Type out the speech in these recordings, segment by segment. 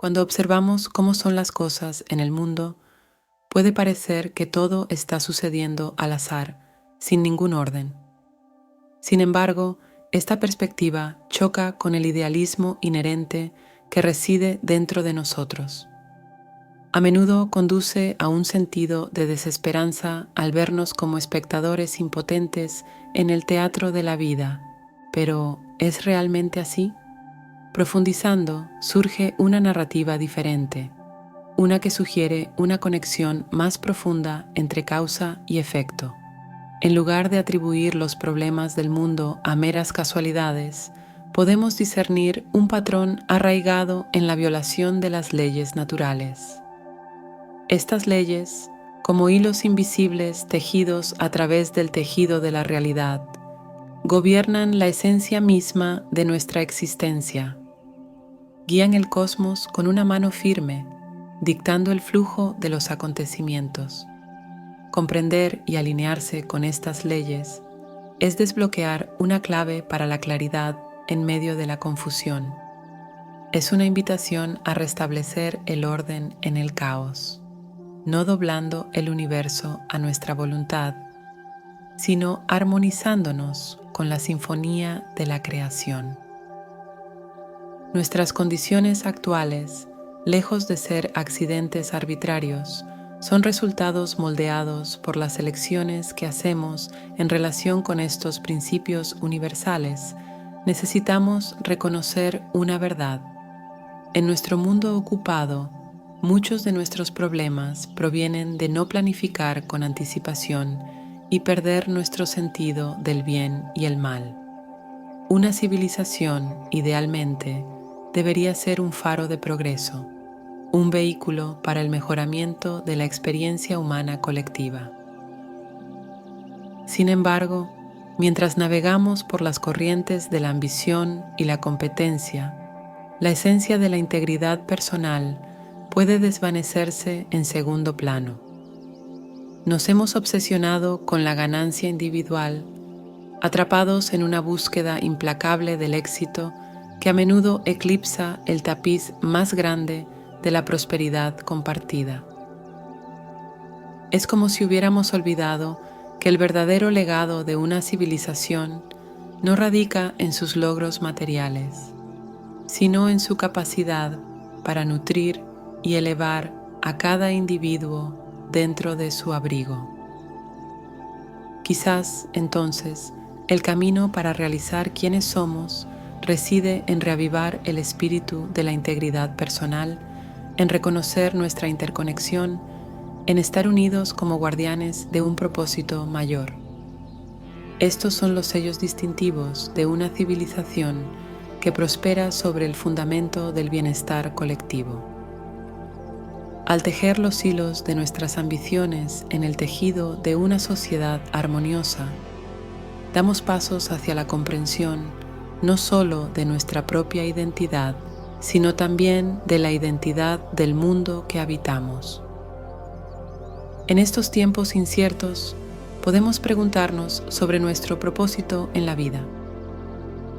Cuando observamos cómo son las cosas en el mundo, puede parecer que todo está sucediendo al azar, sin ningún orden. Sin embargo, esta perspectiva choca con el idealismo inherente que reside dentro de nosotros. A menudo conduce a un sentido de desesperanza al vernos como espectadores impotentes en el teatro de la vida. Pero, ¿es realmente así? Profundizando, surge una narrativa diferente, una que sugiere una conexión más profunda entre causa y efecto. En lugar de atribuir los problemas del mundo a meras casualidades, podemos discernir un patrón arraigado en la violación de las leyes naturales. Estas leyes, como hilos invisibles tejidos a través del tejido de la realidad, gobiernan la esencia misma de nuestra existencia. Guían el cosmos con una mano firme, dictando el flujo de los acontecimientos. Comprender y alinearse con estas leyes es desbloquear una clave para la claridad en medio de la confusión. Es una invitación a restablecer el orden en el caos, no doblando el universo a nuestra voluntad, sino armonizándonos con la sinfonía de la creación. Nuestras condiciones actuales, lejos de ser accidentes arbitrarios, son resultados moldeados por las elecciones que hacemos en relación con estos principios universales. Necesitamos reconocer una verdad. En nuestro mundo ocupado, muchos de nuestros problemas provienen de no planificar con anticipación y perder nuestro sentido del bien y el mal. Una civilización, idealmente, debería ser un faro de progreso, un vehículo para el mejoramiento de la experiencia humana colectiva. Sin embargo, mientras navegamos por las corrientes de la ambición y la competencia, la esencia de la integridad personal puede desvanecerse en segundo plano. Nos hemos obsesionado con la ganancia individual, atrapados en una búsqueda implacable del éxito que a menudo eclipsa el tapiz más grande de la prosperidad compartida. Es como si hubiéramos olvidado que el verdadero legado de una civilización no radica en sus logros materiales, sino en su capacidad para nutrir y elevar a cada individuo dentro de su abrigo. Quizás, entonces, el camino para realizar quiénes somos reside en reavivar el espíritu de la integridad personal, en reconocer nuestra interconexión, en estar unidos como guardianes de un propósito mayor. Estos son los sellos distintivos de una civilización que prospera sobre el fundamento del bienestar colectivo. Al tejer los hilos de nuestras ambiciones en el tejido de una sociedad armoniosa, damos pasos hacia la comprensión no solo de nuestra propia identidad, sino también de la identidad del mundo que habitamos. En estos tiempos inciertos, podemos preguntarnos sobre nuestro propósito en la vida.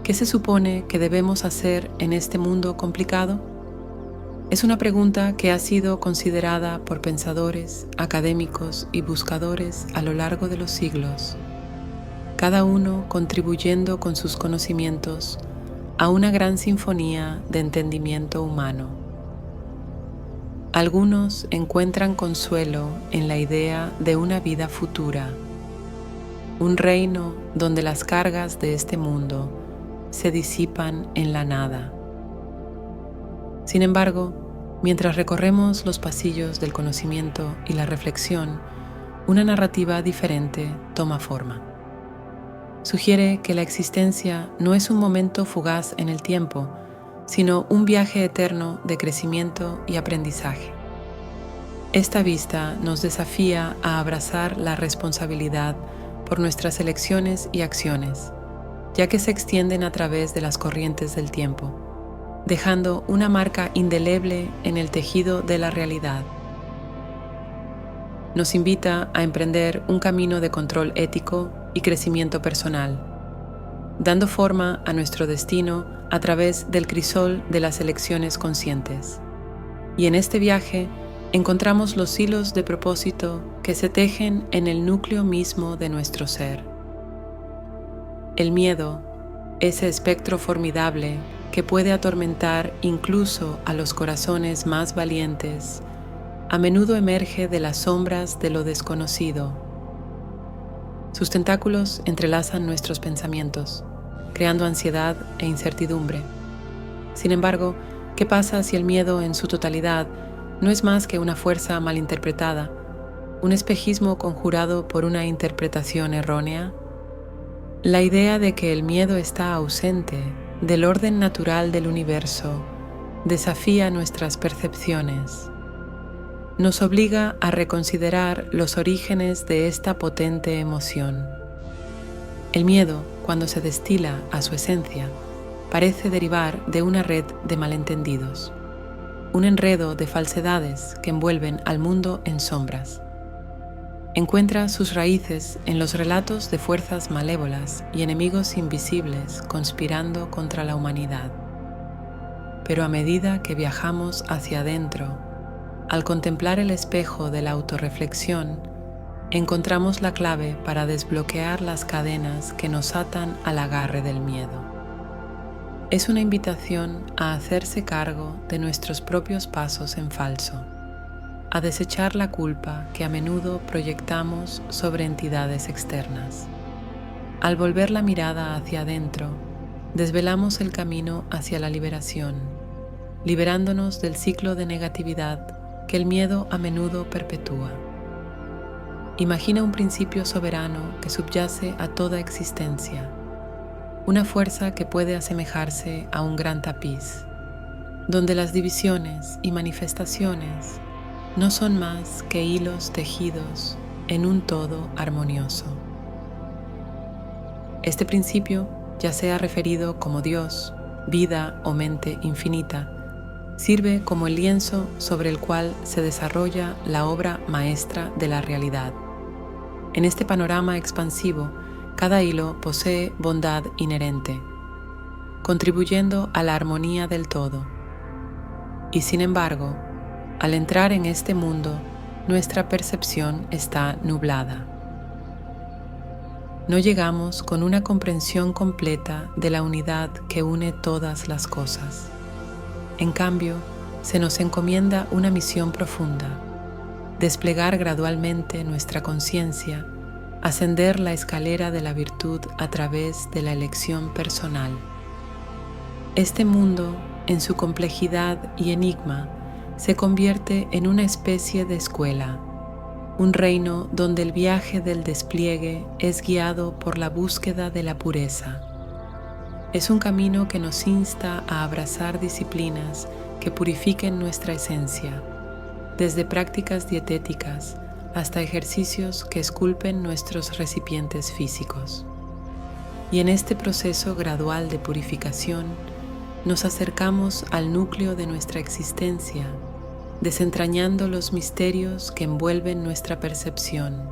¿Qué se supone que debemos hacer en este mundo complicado? Es una pregunta que ha sido considerada por pensadores, académicos y buscadores a lo largo de los siglos, cada uno contribuyendo con sus conocimientos a una gran sinfonía de entendimiento humano. Algunos encuentran consuelo en la idea de una vida futura, un reino donde las cargas de este mundo se disipan en la nada. Sin embargo, mientras recorremos los pasillos del conocimiento y la reflexión, una narrativa diferente toma forma. Sugiere que la existencia no es un momento fugaz en el tiempo, sino un viaje eterno de crecimiento y aprendizaje. Esta vista nos desafía a abrazar la responsabilidad por nuestras elecciones y acciones, ya que se extienden a través de las corrientes del tiempo, dejando una marca indeleble en el tejido de la realidad. Nos invita a emprender un camino de control ético y crecimiento personal, dando forma a nuestro destino a través del crisol de las elecciones conscientes. Y en este viaje encontramos los hilos de propósito que se tejen en el núcleo mismo de nuestro ser. El miedo, ese espectro formidable que puede atormentar incluso a los corazones más valientes, a menudo emerge de las sombras de lo desconocido. Sus tentáculos entrelazan nuestros pensamientos, creando ansiedad e incertidumbre. Sin embargo, ¿qué pasa si el miedo en su totalidad no es más que una fuerza malinterpretada, un espejismo conjurado por una interpretación errónea? La idea de que el miedo está ausente del orden natural del universo desafía nuestras percepciones. Nos obliga a reconsiderar los orígenes de esta potente emoción. El miedo, cuando se destila a su esencia, parece derivar de una red de malentendidos, un enredo de falsedades que envuelven al mundo en sombras. Encuentra sus raíces en los relatos de fuerzas malévolas y enemigos invisibles conspirando contra la humanidad. Pero a medida que viajamos hacia adentro, al contemplar el espejo de la autorreflexión, encontramos la clave para desbloquear las cadenas que nos atan al agarre del miedo. Es una invitación a hacerse cargo de nuestros propios pasos en falso, a desechar la culpa que a menudo proyectamos sobre entidades externas. Al volver la mirada hacia adentro, desvelamos el camino hacia la liberación, liberándonos del ciclo de negatividad que el miedo a menudo perpetúa. Imagina un principio soberano que subyace a toda existencia, una fuerza que puede asemejarse a un gran tapiz, donde las divisiones y manifestaciones no son más que hilos tejidos en un todo armonioso. Este principio, ya sea referido como Dios, vida o mente infinita, sirve como el lienzo sobre el cual se desarrolla la obra maestra de la realidad. En este panorama expansivo, cada hilo posee bondad inherente, contribuyendo a la armonía del todo. Y sin embargo, al entrar en este mundo, nuestra percepción está nublada. No llegamos con una comprensión completa de la unidad que une todas las cosas. En cambio, se nos encomienda una misión profunda: desplegar gradualmente nuestra conciencia, ascender la escalera de la virtud a través de la elección personal. Este mundo, en su complejidad y enigma, se convierte en una especie de escuela, un reino donde el viaje del despliegue es guiado por la búsqueda de la pureza. Es un camino que nos insta a abrazar disciplinas que purifiquen nuestra esencia, desde prácticas dietéticas hasta ejercicios que esculpen nuestros recipientes físicos. Y en este proceso gradual de purificación, nos acercamos al núcleo de nuestra existencia, desentrañando los misterios que envuelven nuestra percepción.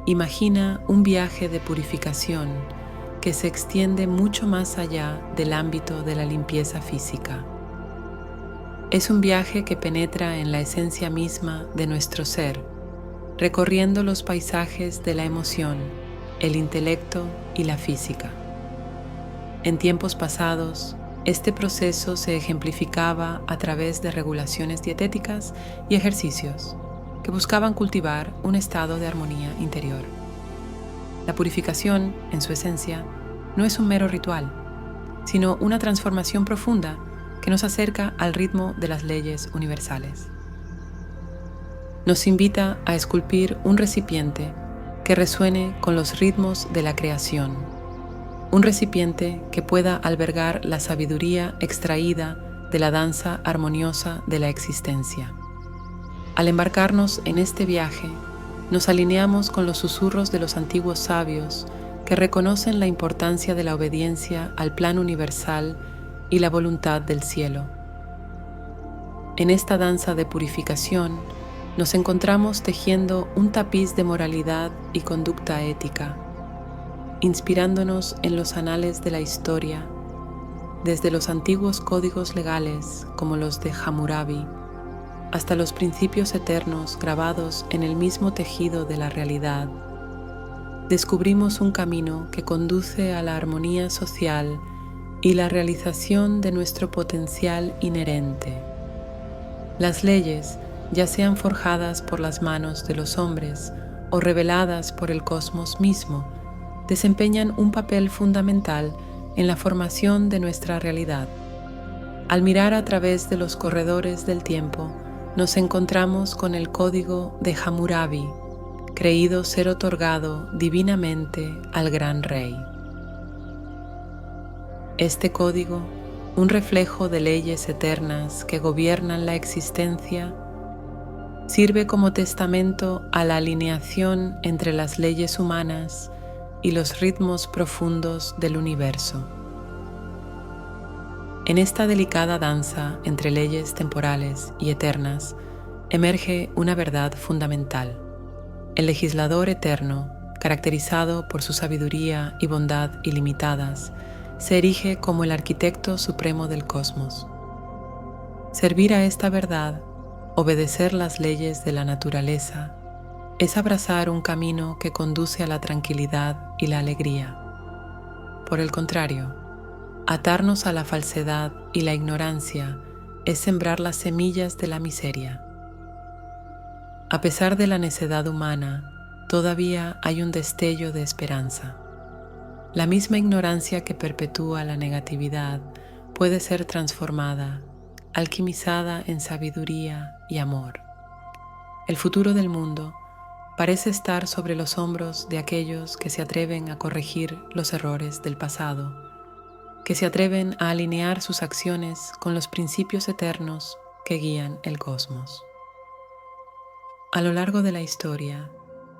Imagina un viaje de purificación que se extiende mucho más allá del ámbito de la limpieza física. Es un viaje que penetra en la esencia misma de nuestro ser, recorriendo los paisajes de la emoción, el intelecto y la física. En tiempos pasados, este proceso se ejemplificaba a través de regulaciones dietéticas y ejercicios que buscaban cultivar un estado de armonía interior. La purificación, en su esencia, no es un mero ritual, sino una transformación profunda que nos acerca al ritmo de las leyes universales. Nos invita a esculpir un recipiente que resuene con los ritmos de la creación, un recipiente que pueda albergar la sabiduría extraída de la danza armoniosa de la existencia. Al embarcarnos en este viaje, nos alineamos con los susurros de los antiguos sabios que reconocen la importancia de la obediencia al plan universal y la voluntad del cielo. En esta danza de purificación, nos encontramos tejiendo un tapiz de moralidad y conducta ética, inspirándonos en los anales de la historia, desde los antiguos códigos legales como los de Hammurabi hasta los principios eternos grabados en el mismo tejido de la realidad, descubrimos un camino que conduce a la armonía social y la realización de nuestro potencial inherente. Las leyes, ya sean forjadas por las manos de los hombres o reveladas por el cosmos mismo, desempeñan un papel fundamental en la formación de nuestra realidad. Al mirar a través de los corredores del tiempo, nos encontramos con el código de Hammurabi, creído ser otorgado divinamente al gran rey. Este código, un reflejo de leyes eternas que gobiernan la existencia, sirve como testamento a la alineación entre las leyes humanas y los ritmos profundos del universo. En esta delicada danza entre leyes temporales y eternas emerge una verdad fundamental. El legislador eterno, caracterizado por su sabiduría y bondad ilimitadas, se erige como el arquitecto supremo del cosmos. Servir a esta verdad, obedecer las leyes de la naturaleza, es abrazar un camino que conduce a la tranquilidad y la alegría. Por el contrario, atarnos a la falsedad y la ignorancia es sembrar las semillas de la miseria. A pesar de la necedad humana, todavía hay un destello de esperanza. La misma ignorancia que perpetúa la negatividad puede ser transformada, alquimizada en sabiduría y amor. El futuro del mundo parece estar sobre los hombros de aquellos que se atreven a corregir los errores del pasado, que se atreven a alinear sus acciones con los principios eternos que guían el cosmos. A lo largo de la historia,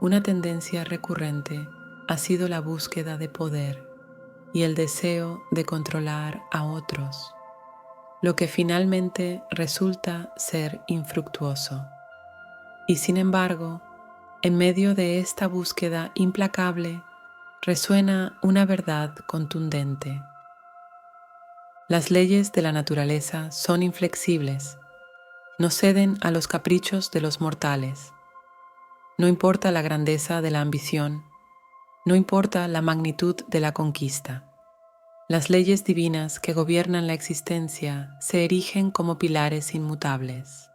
una tendencia recurrente ha sido la búsqueda de poder y el deseo de controlar a otros, lo que finalmente resulta ser infructuoso. Y sin embargo, en medio de esta búsqueda implacable, resuena una verdad contundente. Las leyes de la naturaleza son inflexibles, no ceden a los caprichos de los mortales. No importa la grandeza de la ambición, no importa la magnitud de la conquista. Las leyes divinas que gobiernan la existencia se erigen como pilares inmutables.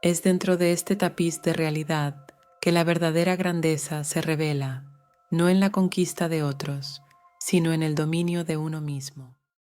Es dentro de este tapiz de realidad que la verdadera grandeza se revela, no en la conquista de otros, sino en el dominio de uno mismo.